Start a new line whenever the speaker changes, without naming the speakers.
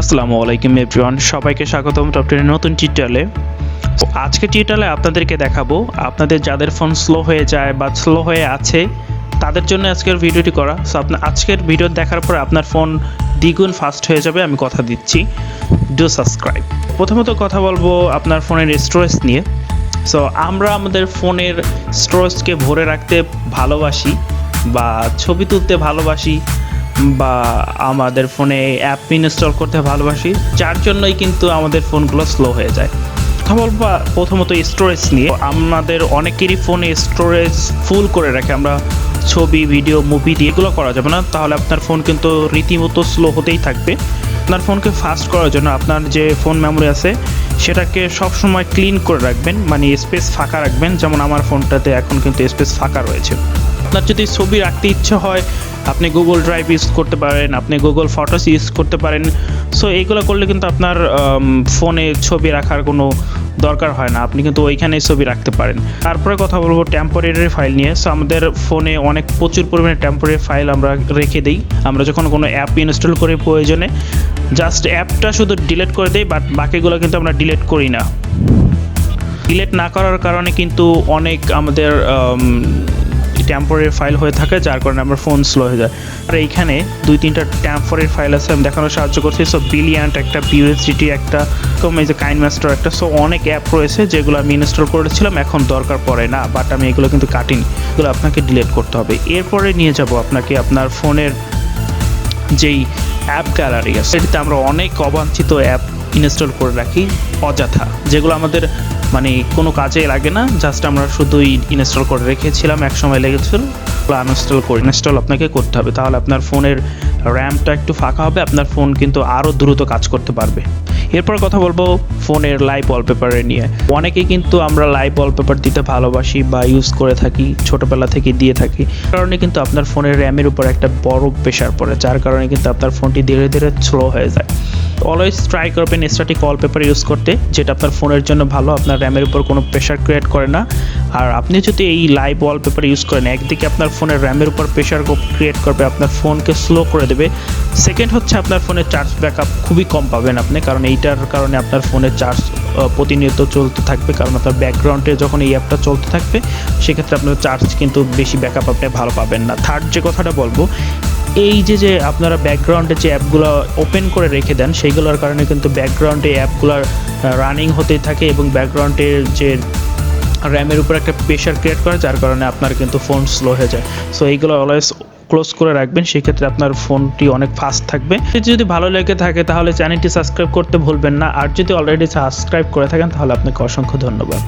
আসসালামু আলাইকুম এভরিওয়ান, সবাইকে স্বাগতম টপ10 নতুন টিউটোরিয়ালে। আজকে টিউটোরিয়ালে আপনাদেরকে দেখাবো আপনাদের যাদের ফোন স্লো হয়ে যায় বা স্লো হয়ে আছে তাদের জন্য আজকের ভিডিওটি করা। সো আপনার আজকের ভিডিও দেখার পর আপনার ফোন দ্বিগুণ ফাস্ট হয়ে যাবে, আমি কথা দিচ্ছি। Do subscribe. প্রথমত কথা বলবো আপনার ফোনের স্টোরেজ নিয়ে। সো আমরা আমাদের ফোনের স্টোরেজকে ভরে রাখতে ভালোবাসি বা ছবি তুলতে ভালোবাসি বা আমাদের ফোনে অ্যাপ ইনস্টল করতে ভালোবাসি, যার জন্যই কিন্তু আমাদের ফোনগুলো স্লো হয়ে যায়। কথা বলবো প্রথমত স্টোরেজ নিয়ে। আমাদের অনেকেরই ফোনে স্টোরেজ ফুল করে রাখে, আমরা ছবি, ভিডিও, মুভি দিয়ে এগুলো করা যাবে না, তাহলে আপনার ফোন কিন্তু রীতিমতো স্লো হতেই থাকবে। আপনার ফোনকে ফাস্ট করার জন্য আপনার যে ফোন মেমোরি আছে সেটাকে সবসময় ক্লিন করে রাখবেন, মানে স্পেস ফাঁকা রাখবেন। যেমন আমার ফোনটাতে এখন কিন্তু স্পেস ফাঁকা রয়েছে। আপনার যদি ছবি রাখতে ইচ্ছে হয় আপনি গুগল ড্রাইভ ইউজ করতে পারেন, আপনি গুগল ফটোস ইউজ করতে পারেন। সো এইগুলো করলে কিন্তু আপনার ফোনে ছবি রাখার কোনো দরকার হয় না, আপনি কিন্তু ওইখানেই ছবি রাখতে পারেন। তারপরে কথা বলবো টেম্পোরারি ফাইল নিয়ে। সো আমাদের ফোনে অনেক প্রচুর পরিমাণে টেম্পোরারি ফাইল আমরা রেখে দিই। আমরা যখন কোনো অ্যাপ ইনস্টল করি প্রয়োজনে জাস্ট অ্যাপটা শুধু ডিলিট করে দিই, বাট বাকিগুলো কিন্তু আমরা ডিলিট করি না। ডিলিট না করার কারণে কিন্তু অনেক আমাদের টেম্পোরারি ফাইল হয়ে থাকে, যার কারণে আমার ফোন স্লো হয়ে যায়। আর এইখানে 2-3টা টেম্পোরারি ফাইল আছে, আমি দেখানোর সাহায্য করছি। সো বিলিয়ান্ট একটা, পিউএসডিটি একটা, এই যে কাইনমাস্টার একটা। সো অনেক অ্যাপ রয়েছে যেগুলো আমি ইনস্টল করেছিলাম, এখন দরকার পড়ে না, বাট আমি এগুলো কিন্তু কাটিনি, এগুলো আপনাকে ডিলিট করতে হবে। এরপরে নিয়ে যাব আপনাকে আপনার ফোনের যেই অ্যাপ গ্যালারি আছে, সেটিতে আমরা অনেক অবাঞ্ছিত অ্যাপ ইনস্টল করে রাখি অযথা, যেগুলো আমাদের মানে কোনো কাজে লাগে না, জাস্ট আমরা শুধুই ইনস্টল করে রেখেছিলাম, এক সময় লেগেছিল, আনইনস্টল করে ইনস্টল আপনাকে করতে হবে। তাহলে আপনার ফোনের র্যামটা একটু ফাঁকা হবে, আপনার ফোন কিন্তু আরও দ্রুত কাজ করতে পারবে। এরপর কথা বলবো ফোনের লাইভ ওয়ালপেপারের নিয়ে। অনেকেই কিন্তু আমরা লাইভ ওয়ালপেপার দিতে ভালোবাসি বা ইউজ করে থাকি, ছোটোবেলা থেকে দিয়ে থাকি। কারণে কিন্তু আপনার ফোনের র্যামের উপর একটা বড় প্রেশার পড়ে, যার কারণে কিন্তু আপনার ফোনটি ধীরে ধীরে স্লো হয়ে যায়। অলওয়েজ ট্রাই করবেন স্ট্যাটিক ওয়ালপেপার ইউজ করতে, যেটা আপনার ফোনের জন্য ভালো, আপনার র্যামের উপর কোনো প্রেশার ক্রিয়েট করে না। আর আপনি যদি এই লাইভ ওয়ালপেপার ইউজ করেন, একদিকে আপনার ফোনের র্যামের উপর প্রেশার ক্রিয়েট করবে, আপনার ফোনকে স্লো করে দেবে। সেকেন্ড হচ্ছে আপনার ফোনের চার্জ ব্যাকআপ খুবই কম পাবেন আপনি, কারণ এইটার কারণে আপনার ফোনের চার্জ প্রতিনিয়ত চলতে থাকবে, কারণ আপনার ব্যাকগ্রাউন্ডে যখন এই অ্যাপটা চলতে থাকবে সেক্ষেত্রে আপনার চার্জ কিন্তু বেশি ব্যাকআপ আপনি ভালো পাবেন না। থার্ড যে কথাটা বলবো, এই যে আপনারা ব্যাকগ্রাউন্ডে যে অ্যাপগুলো ওপেন করে রেখে দেন সেইগুলোর কারণে কিন্তু ব্যাকগ্রাউন্ডে অ্যাপগুলোর রানিং হতেই থাকে এবং ব্যাকগ্রাউন্ডের যে র্যামের উপর একটা প্রেশার ক্রিয়েট করে, যার কারণে আপনার কিন্তু ফোন স্লো হয়ে যায়। সো এইগুলো অলওয়েজ ক্লোজ করে রাখবেন, সেক্ষেত্রে আপনার ফোনটি অনেক ফাস্ট থাকবে। যদি ভালো লেগে থাকে তাহলে চ্যানেলটি সাবস্ক্রাইব করতে ভুলবেন না, আর যদি অলরেডি সাবস্ক্রাইব করে থাকেন তাহলে আপনাকে অসংখ্য ধন্যবাদ।